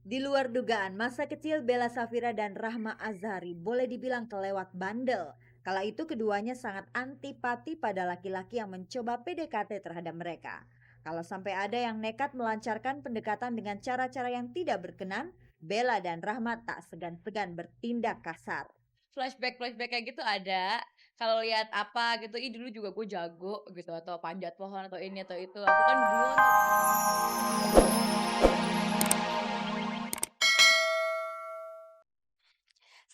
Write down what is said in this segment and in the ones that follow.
Di luar dugaan, masa kecil Bella Safira dan Rahma Azhari boleh dibilang kelewat bandel. Kala itu keduanya sangat antipati pada laki-laki yang mencoba PDKT terhadap mereka. Kalau sampai ada yang nekat melancarkan pendekatan dengan cara-cara yang tidak berkenan, Bella dan Rahma tak segan-segan bertindak kasar. Flashback-flashback kayak gitu ada. Kalau lihat apa gitu, "Ih dulu juga gue jago," gitu, atau panjat pohon atau ini atau itu. Aku kan dulu kan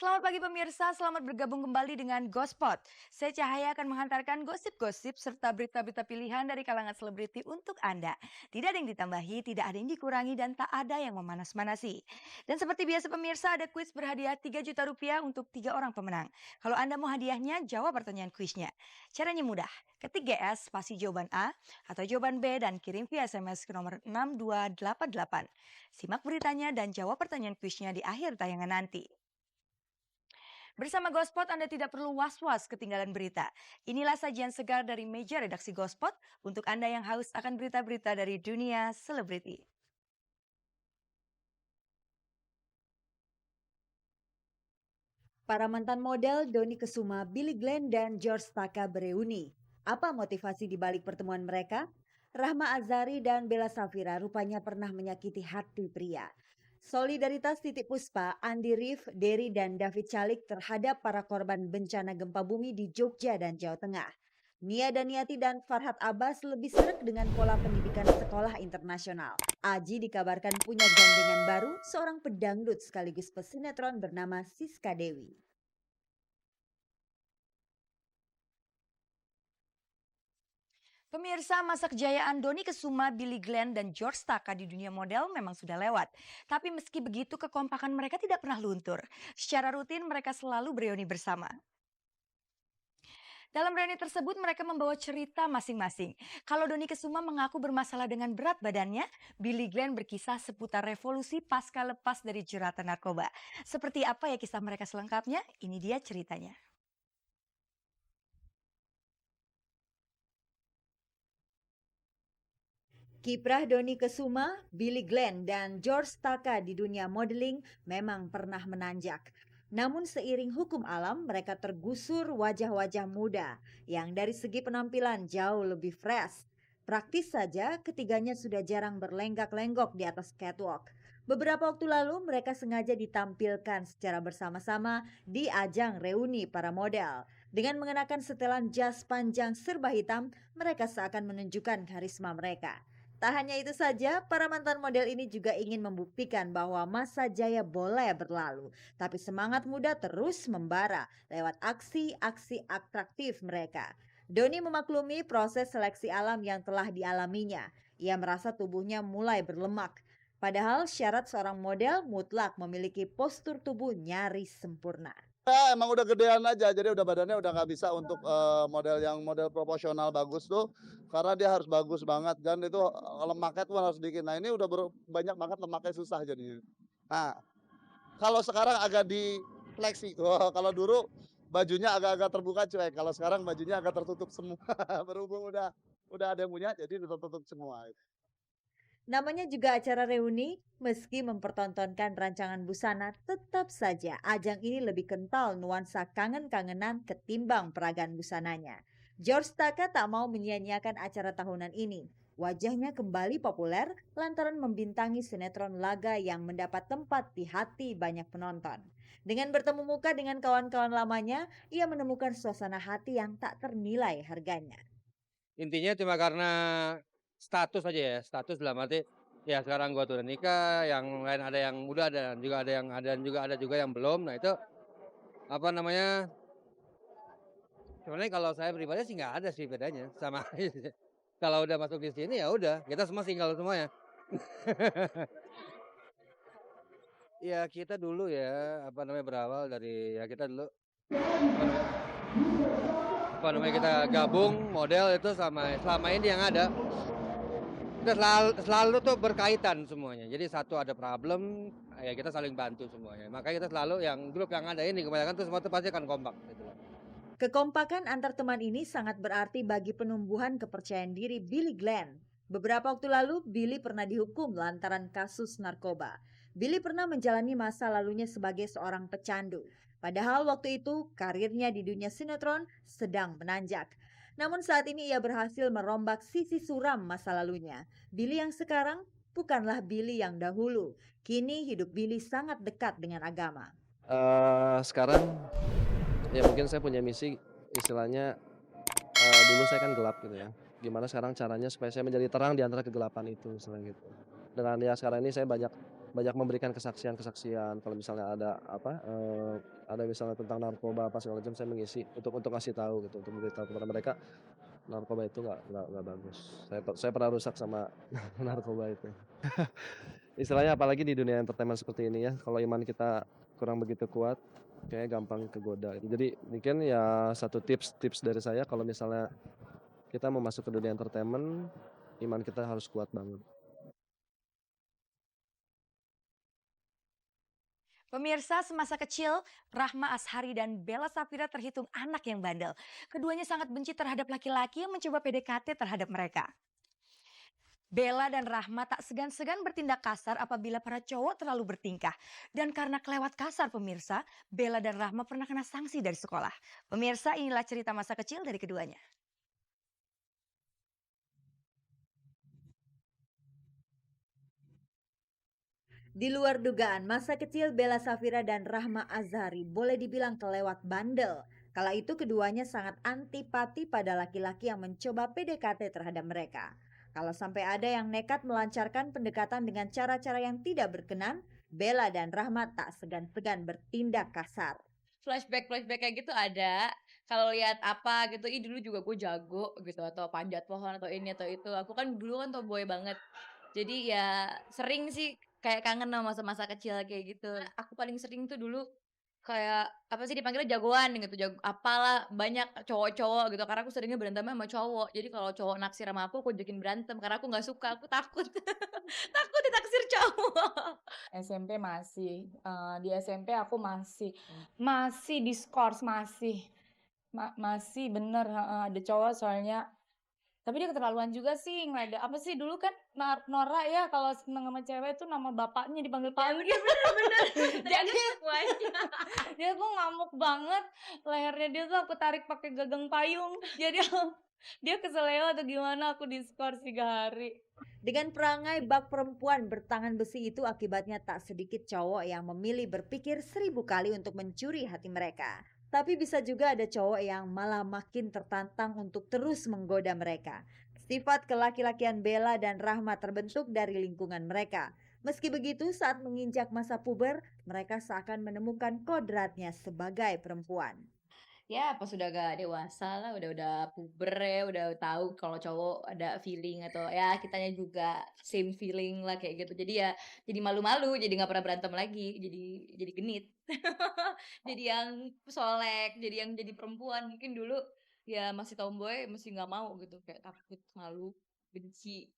Selamat pagi pemirsa, selamat bergabung kembali dengan Gospot. Saya Cahaya akan menghantarkan gosip-gosip serta berita-berita pilihan dari kalangan selebriti untuk Anda. Tidak ada yang ditambahi, tidak ada yang dikurangi, dan tak ada yang memanas-manasi. Dan seperti biasa pemirsa, ada kuis berhadiah 3 juta rupiah untuk 3 orang pemenang. Kalau Anda mau hadiahnya, jawab pertanyaan kuisnya. Caranya mudah, ketik GS spasi jawaban A atau jawaban B dan kirim via SMS ke nomor 6288. Simak beritanya dan jawab pertanyaan kuisnya di akhir tayangan nanti. Bersama Gospot Anda tidak perlu was-was ketinggalan berita. Inilah sajian segar dari meja redaksi Gospot untuk Anda yang haus akan berita-berita dari dunia selebriti. Para mantan model Doni Kesuma, Billy Glenn, dan George Taka bereuni. Apa motivasi di balik pertemuan mereka? Rahma Azhari dan Bella Safira rupanya pernah menyakiti hati pria. Solidaritas Titik Puspa, Andi Rif, Derry, dan David Calik terhadap para korban bencana gempa bumi di Jogja dan Jawa Tengah. Nia Daniati dan Farhad Abbas lebih seret dengan pola pendidikan sekolah internasional. Aji dikabarkan punya gandengan baru, seorang pedangdut sekaligus pesinetron bernama Siska Dewi. Pemirsa, masa kejayaan Doni Kesuma, Billy Glenn, dan George Taka di dunia model memang sudah lewat. Tapi meski begitu kekompakan mereka tidak pernah luntur. Secara rutin mereka selalu bereuni bersama. Dalam reuni tersebut mereka membawa cerita masing-masing. Kalau Doni Kesuma mengaku bermasalah dengan berat badannya, Billy Glenn berkisah seputar revolusi pasca lepas dari jeratan narkoba. Seperti apa ya kisah mereka selengkapnya? Ini dia ceritanya. Kiprah Doni Kesuma, Billy Glenn, dan George Taka di dunia modeling memang pernah menanjak. Namun seiring hukum alam, mereka tergusur wajah-wajah muda yang dari segi penampilan jauh lebih fresh. Praktis saja, ketiganya sudah jarang berlenggak-lenggok di atas catwalk. Beberapa waktu lalu, mereka sengaja ditampilkan secara bersama-sama di ajang reuni para model. Dengan mengenakan setelan jas panjang serba hitam, mereka seakan menunjukkan karisma mereka. Tak hanya itu saja, para mantan model ini juga ingin membuktikan bahwa masa jaya boleh berlalu, tapi semangat muda terus membara lewat aksi-aksi atraktif mereka. Doni memaklumi proses seleksi alam yang telah dialaminya. Ia merasa tubuhnya mulai berlemak. Padahal syarat seorang model mutlak memiliki postur tubuh nyaris sempurna. Emang udah gedean aja, jadi udah badannya udah nggak bisa untuk, model yang model proporsional bagus tuh, karena dia harus bagus banget dan itu, lemaknya tuh harus sedikit. Nah ini udah banyak banget lemaknya susah jadinya. Nah, kalau sekarang agak difleksi, kalau dulu bajunya agak-agak terbuka cuek, kalau sekarang bajunya agak tertutup semua, berhubung udah ada yang punya jadi udah tertutup semua. Namanya juga acara reuni, meski mempertontonkan rancangan busana, tetap saja ajang ini lebih kental nuansa kangen-kangenan ketimbang peragaan busananya. George Taka tak mau menyia-nyiakan acara tahunan ini. Wajahnya kembali populer lantaran membintangi sinetron laga yang mendapat tempat di hati banyak penonton. Dengan bertemu muka dengan kawan-kawan lamanya, ia menemukan suasana hati yang tak ternilai harganya. Intinya cuma karena status aja ya, status dalam arti, ya sekarang gua tuh udah nikah, yang lain ada yang udah dan juga ada juga yang belum. Nah itu, apa namanya, sebenarnya kalau saya pribadi sih nggak ada sih bedanya sama kalau udah masuk di sini ya udah, kita semua single semuanya. Ya kita dulu ya, apa namanya, berawal dari ya kita dulu, apa namanya, kita gabung model itu sama selama ini yang ada. Kita selalu tuh berkaitan semuanya. Jadi satu ada problem, ya kita saling bantu semuanya. Makanya kita selalu yang grup yang ada ini kebanyakan tuh semua tuh pasti akan kompak gitu loh. Kekompakan antar teman ini sangat berarti bagi penumbuhan kepercayaan diri Billy Glenn. Beberapa waktu lalu, Billy pernah dihukum lantaran kasus narkoba. Billy pernah menjalani masa lalunya sebagai seorang pecandu. Padahal waktu itu karirnya di dunia sinetron sedang menanjak. Namun saat ini ia berhasil merombak sisi suram masa lalunya. Billy yang sekarang bukanlah Billy yang dahulu. Kini hidup Billy sangat dekat dengan agama. Sekarang ya mungkin saya punya misi istilahnya, dulu saya kan gelap gitu ya, gimana sekarang caranya supaya saya menjadi terang di antara kegelapan itu istilahnya gitu. Dengan ya sekarang ini saya banyak banyak memberikan kesaksian-kesaksian kalau misalnya ada apa, ada misalnya tentang narkoba apa segala macam saya mengisi untuk ngasih tahu gitu, untuk memberitahu kepada mereka narkoba itu nggak bagus. Saya pernah rusak sama narkoba itu. Istilahnya apalagi di dunia entertainment seperti ini ya, kalau iman kita kurang begitu kuat, kayaknya gampang kegoda gitu. Jadi mungkin ya satu tips dari saya kalau misalnya kita mau masuk ke dunia entertainment, iman kita harus kuat banget. Pemirsa, semasa kecil, Rahma Azhari dan Bella Safira terhitung anak yang bandel. Keduanya sangat benci terhadap laki-laki yang mencoba PDKT terhadap mereka. Bella dan Rahma tak segan-segan bertindak kasar apabila para cowok terlalu bertingkah. Dan karena kelewat kasar pemirsa, Bella dan Rahma pernah kena sanksi dari sekolah. Pemirsa, inilah cerita masa kecil dari keduanya. Di luar dugaan, masa kecil Bella Safira dan Rahma Azhari boleh dibilang kelewat bandel. Kala itu keduanya sangat antipati pada laki-laki yang mencoba PDKT terhadap mereka. Kalau sampai ada yang nekat melancarkan pendekatan dengan cara-cara yang tidak berkenan, Bella dan Rahma tak segan-segan bertindak kasar. Flashback kayak gitu ada. Kalau lihat apa gitu, ih dulu juga gue jago gitu atau panjat pohon atau ini atau itu. Aku kan dulu kan tomboy banget. Jadi ya sering sih kayak kangen sama masa-masa kecil kayak gitu. Aku paling sering tuh dulu kayak apa sih dipanggilnya jagoan gitu, apalah banyak cowok-cowok gitu karena aku seringnya berantem sama cowok. Jadi kalau cowok naksir sama aku ajakin berantem karena aku nggak suka, aku takut. Takut ditaksir cowok. SMP masih, di SMP aku masih diskors, masih bener, ada cowok soalnya. Tapi dia keterlaluan juga sih ngeledek, apa sih dulu kan Nora ya kalau seneng sama cewek tuh nama bapaknya dipanggil-panggil. Bener. Jadi Semuanya. dia tuh ngamuk banget, lehernya dia tuh aku tarik pakai gagang payung. Jadi dia keseleo atau gimana aku diskors 3 hari. Dengan perangai bak perempuan bertangan besi itu akibatnya tak sedikit cowok yang memilih berpikir 1000 kali untuk mencuri hati mereka. Tapi bisa juga ada cowok yang malah makin tertantang untuk terus menggoda mereka. Sifat kelaki-lakian Bella dan Rahma terbentuk dari lingkungan mereka. Meski begitu, saat menginjak masa puber, mereka seakan menemukan kodratnya sebagai perempuan. Ya pas udah agak dewasa lah, udah puber ya, udah tahu kalau cowok ada feeling atau ya kitanya juga same feeling lah kayak gitu. Jadi ya jadi malu-malu, jadi nggak pernah berantem lagi, jadi genit. Jadi yang solek, jadi perempuan. Mungkin dulu ya masih tomboy, masih nggak mau gitu, kayak takut, malu, benci.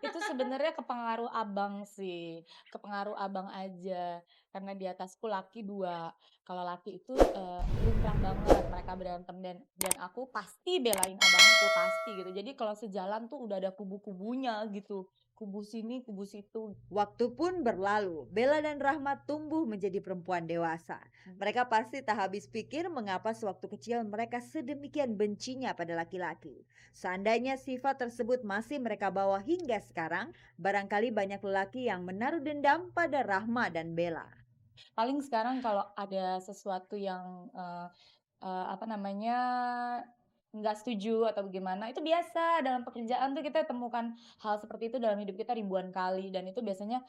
Itu sebenarnya kepengaruh abang sih, kepengaruh abang aja. Karena di atasku laki 2, kalau laki itu, lumrah banget mereka berantem dan aku pasti belain abangku, pasti gitu. Jadi kalau sejalan tuh udah ada kubu-kubunya gitu, kubu sini, kubu situ. Waktu pun berlalu, Bella dan Rahmat tumbuh menjadi perempuan dewasa. Mereka pasti tak habis pikir mengapa sewaktu kecil mereka sedemikian bencinya pada laki-laki. Seandainya sifat tersebut masih mereka bawa hingga sekarang, barangkali banyak lelaki yang menaruh dendam pada Rahma dan Bella. Paling sekarang kalau ada sesuatu yang, apa namanya, nggak setuju atau bagaimana, itu biasa dalam pekerjaan tuh kita temukan hal seperti itu dalam hidup kita ribuan kali dan itu biasanya,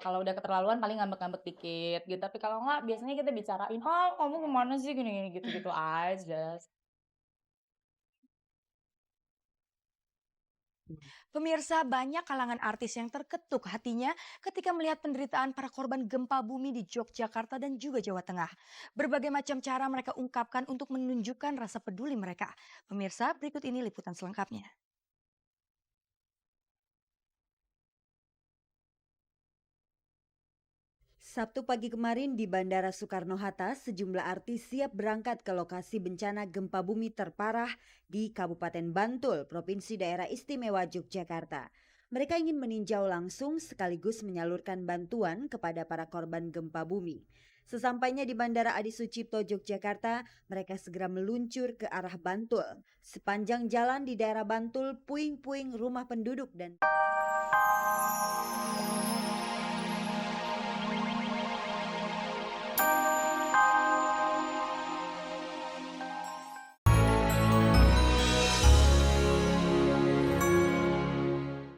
kalau udah keterlaluan paling ngambek-ngambek dikit gitu, tapi kalau nggak biasanya kita bicarain, "Ah, kamu gimana sih?" Gini-gini, gitu-gitu aja. Pemirsa, banyak kalangan artis yang terketuk hatinya ketika melihat penderitaan para korban gempa bumi di Yogyakarta dan juga Jawa Tengah. Berbagai macam cara mereka ungkapkan untuk menunjukkan rasa peduli mereka. Pemirsa, berikut ini liputan selengkapnya. Sabtu pagi kemarin di Bandara Soekarno-Hatta, sejumlah artis siap berangkat ke lokasi bencana gempa bumi terparah di Kabupaten Bantul, Provinsi Daerah Istimewa Yogyakarta. Mereka ingin meninjau langsung sekaligus menyalurkan bantuan kepada para korban gempa bumi. Sesampainya di Bandara Adi Sucipto, Yogyakarta, mereka segera meluncur ke arah Bantul. Sepanjang jalan di daerah Bantul, puing-puing rumah penduduk dan